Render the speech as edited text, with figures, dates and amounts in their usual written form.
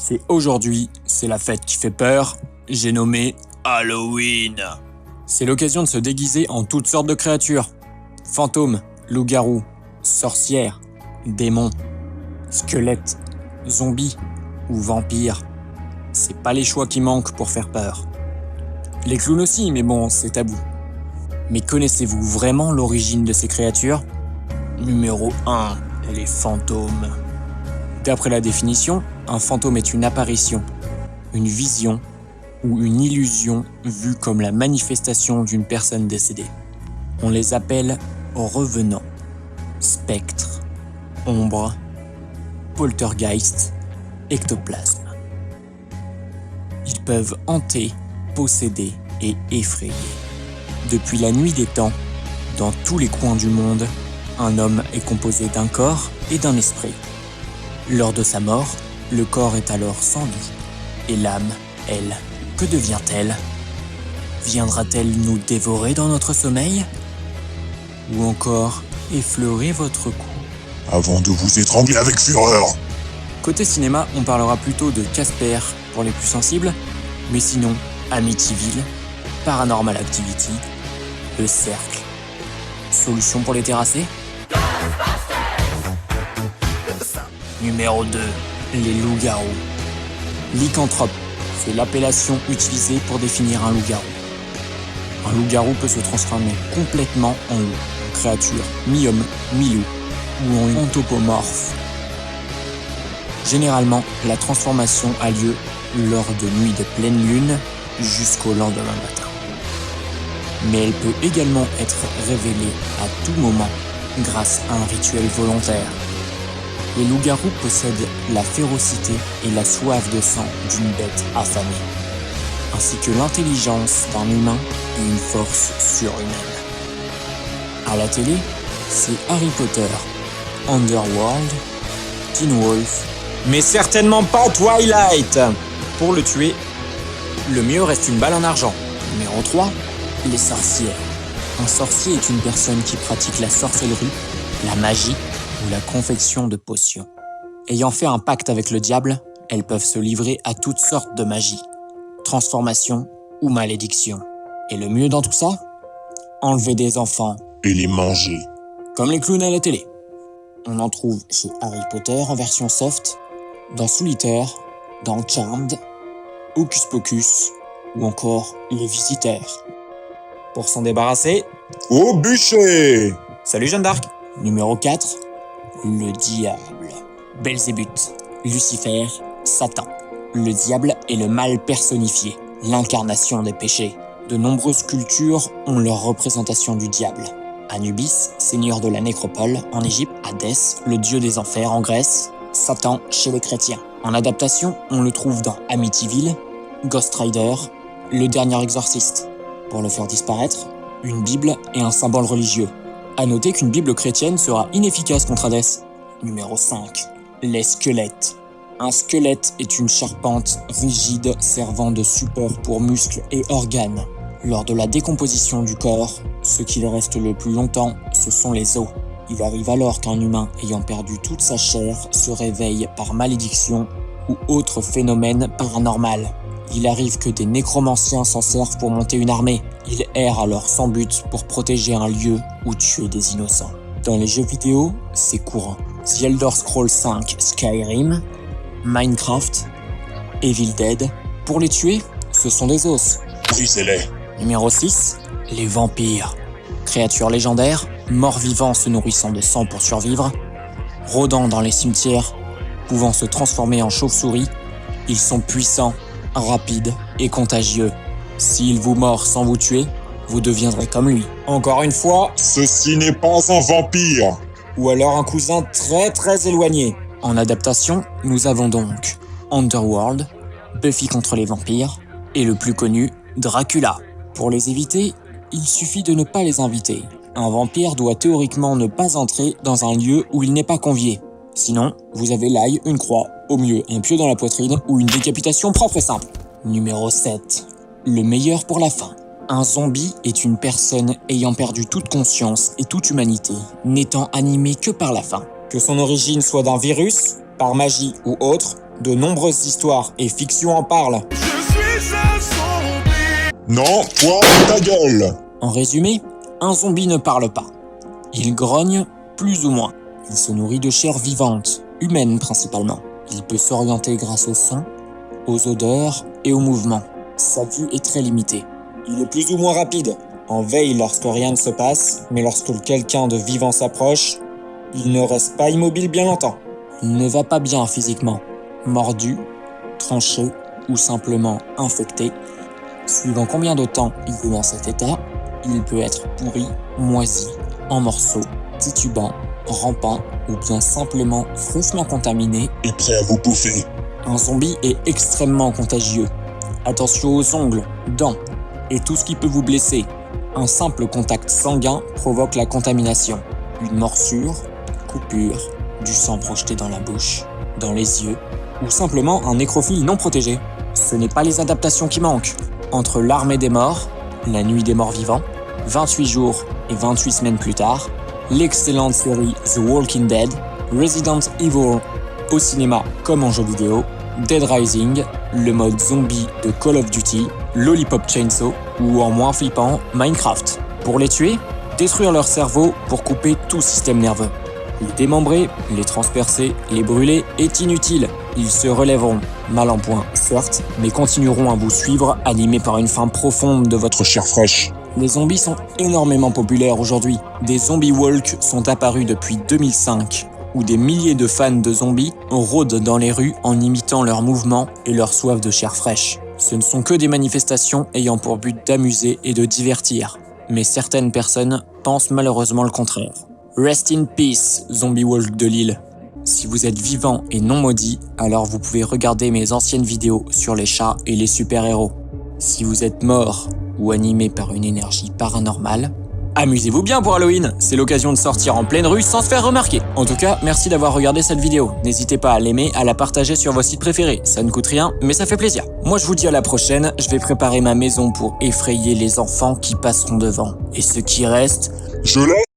C'est aujourd'hui, c'est la fête qui fait peur, j'ai nommé Halloween. C'est l'occasion de se déguiser en toutes sortes de créatures. Fantômes, loups-garous, sorcières, démons, squelettes, zombies ou vampires. C'est pas les choix qui manquent pour faire peur. Les clowns aussi, mais bon, c'est tabou. Mais connaissez-vous vraiment l'origine de ces créatures ? Numéro 1, les fantômes. D'après la définition, un fantôme est une apparition, une vision ou une illusion vue comme la manifestation d'une personne décédée. On les appelle revenants, spectres, ombres, poltergeist, ectoplasme. Ils peuvent hanter, posséder et effrayer. Depuis la nuit des temps, dans tous les coins du monde, un homme est composé d'un corps et d'un esprit. Lors de sa mort, le corps est alors sans vie. Et l'âme, elle, que devient-elle ? Viendra-t-elle nous dévorer dans notre sommeil ? Ou encore effleurer votre cou ? Avant de vous étrangler avec fureur. Côté cinéma, on parlera plutôt de Casper pour les plus sensibles, mais sinon, Amityville, Paranormal Activity, Le Cercle. Solution pour les terrassés ? Numéro 2, les loups-garous. Lycanthrope, c'est l'appellation utilisée pour définir un loup-garou. Un loup-garou peut se transformer complètement en loup, en créature mi-homme, mi-loup, ou en anthropomorphe. Généralement, la transformation a lieu lors de nuits de pleine lune jusqu'au lendemain matin. Mais elle peut également être révélée à tout moment grâce à un rituel volontaire. Les loups-garous possèdent la férocité et la soif de sang d'une bête affamée, ainsi que l'intelligence d'un humain et une force surhumaine. À la télé, c'est Harry Potter, Underworld, Teen Wolf, mais certainement pas Twilight. Pour le tuer, le mieux reste une balle en argent. Numéro 3, les sorcières. Un sorcier est une personne qui pratique la sorcellerie, la magie ou la confection de potions. Ayant fait un pacte avec le diable, elles peuvent se livrer à toutes sortes de magie, transformation ou malédiction. Et le mieux dans tout ça ? Enlever des enfants. Et les manger. Comme les clowns à la télé. On en trouve chez Harry Potter en version soft, dans Solitaire, dans Charmed, Hocus Pocus ou encore Les Visiteurs. Pour s'en débarrasser, Au bûcher. salut Jeanne d'Arc. Numéro 4, le diable. Belzébuth, Lucifer, Satan. Le diable est le mal personnifié, l'incarnation des péchés. De nombreuses cultures ont leur représentation du diable. Anubis, seigneur de la nécropole en Égypte, Hadès, le dieu des enfers en Grèce, Satan chez les chrétiens. En adaptation, on le trouve dans Amityville, Ghost Rider, Le Dernier Exorciste. Pour le faire disparaître, une Bible et un symbole religieux. À noter qu'une Bible chrétienne sera inefficace contre Hadès. Numéro 5. Les squelettes. Un squelette est une charpente rigide servant de support pour muscles et organes. Lors de la décomposition du corps, ce qu'il reste le plus longtemps, ce sont les os. Il arrive alors qu'un humain ayant perdu toute sa chair se réveille par malédiction ou autre phénomène paranormal. Il arrive que des nécromanciens s'en servent pour monter une armée. Ils errent alors sans but pour protéger un lieu ou tuer des innocents. Dans les jeux vidéo, c'est courant. The Elder Scrolls 5 Skyrim, Minecraft, Evil Dead. Pour les tuer, ce sont des os. Brisez-les. Numéro 6, les vampires. Créatures légendaires, morts-vivants se nourrissant de sang pour survivre, rôdant dans les cimetières, pouvant se transformer en chauve-souris, ils sont puissants, rapides et contagieux. S'il vous mord sans vous tuer, vous deviendrez comme lui. Encore une fois, Ceci n'est pas un vampire. ou alors un cousin très éloigné. En adaptation, nous avons donc Underworld, Buffy contre les vampires, et le plus connu, Dracula. Pour les éviter, il suffit de ne pas les inviter. Un vampire doit théoriquement ne pas entrer dans un lieu où il n'est pas convié. Sinon, vous avez l'ail, une croix, au mieux un pieu dans la poitrine ou une décapitation propre et simple. Numéro 7. Le meilleur pour la fin. Un zombie est une personne ayant perdu toute conscience et toute humanité, n'étant animée que par la faim. Que son origine soit d'un virus, par magie ou autre, De nombreuses histoires et fictions en parlent. Non, toi, ta gueule. En résumé, un zombie ne parle pas. Il grogne plus ou moins. Il se nourrit de chair vivante, humaine principalement. Il peut s'orienter grâce au son, aux odeurs et aux mouvements. Sa vue est très limitée. Il est plus ou moins rapide, en veille lorsque rien ne se passe, mais lorsque quelqu'un de vivant s'approche, il ne reste pas immobile bien longtemps. Il ne va pas bien physiquement, mordu, tranché ou simplement infecté. Suivant combien de temps il est dans cet état, il peut être pourri, moisi, en morceaux, titubant, rampant ou bien simplement fraîchement contaminé. Et prêt à vous bouffer. Un zombie est extrêmement contagieux. Attention aux ongles, dents et tout ce qui peut vous blesser. Un simple contact sanguin provoque la contamination. Une morsure, coupure, du sang projeté dans la bouche, dans les yeux, ou simplement un nécrophile non protégé. Ce n'est pas les adaptations qui manquent. Entre l'Armée des morts, La nuit des morts vivants, 28 jours et 28 semaines plus tard, l'excellente série The Walking Dead, Resident Evil au cinéma comme en jeu vidéo, Dead Rising, le mode zombie de Call of Duty, Lollipop Chainsaw ou en moins flippant, Minecraft. Pour les tuer, détruire leur cerveau pour couper tout système nerveux. Les démembrer, les transpercer, les brûler est inutile. Ils se relèveront, mal en point, certes, mais continueront à vous suivre, animés par une faim profonde de votre chair fraîche. Les zombies sont énormément populaires aujourd'hui. Des zombie walks sont apparus depuis 2005, où des milliers de fans de zombies rôdent dans les rues en imitant leurs mouvements et leur soif de chair fraîche. Ce ne sont que des manifestations ayant pour but d'amuser et de divertir. Mais certaines personnes pensent malheureusement le contraire. Rest in peace, Zombie Walk de Lille. Si vous êtes vivant et non maudit, alors vous pouvez regarder mes anciennes vidéos sur les chats et les super-héros. Si vous êtes mort ou animé par une énergie paranormale, amusez-vous bien pour Halloween, c'est l'occasion de sortir en pleine rue sans se faire remarquer. En tout cas, merci d'avoir regardé cette vidéo. N'hésitez pas à l'aimer, à la partager sur vos sites préférés. Ça ne coûte rien, mais ça fait plaisir. Moi je vous dis à la prochaine, je vais préparer ma maison pour effrayer les enfants qui passeront devant. Et ceux qui restent, Je l'ai.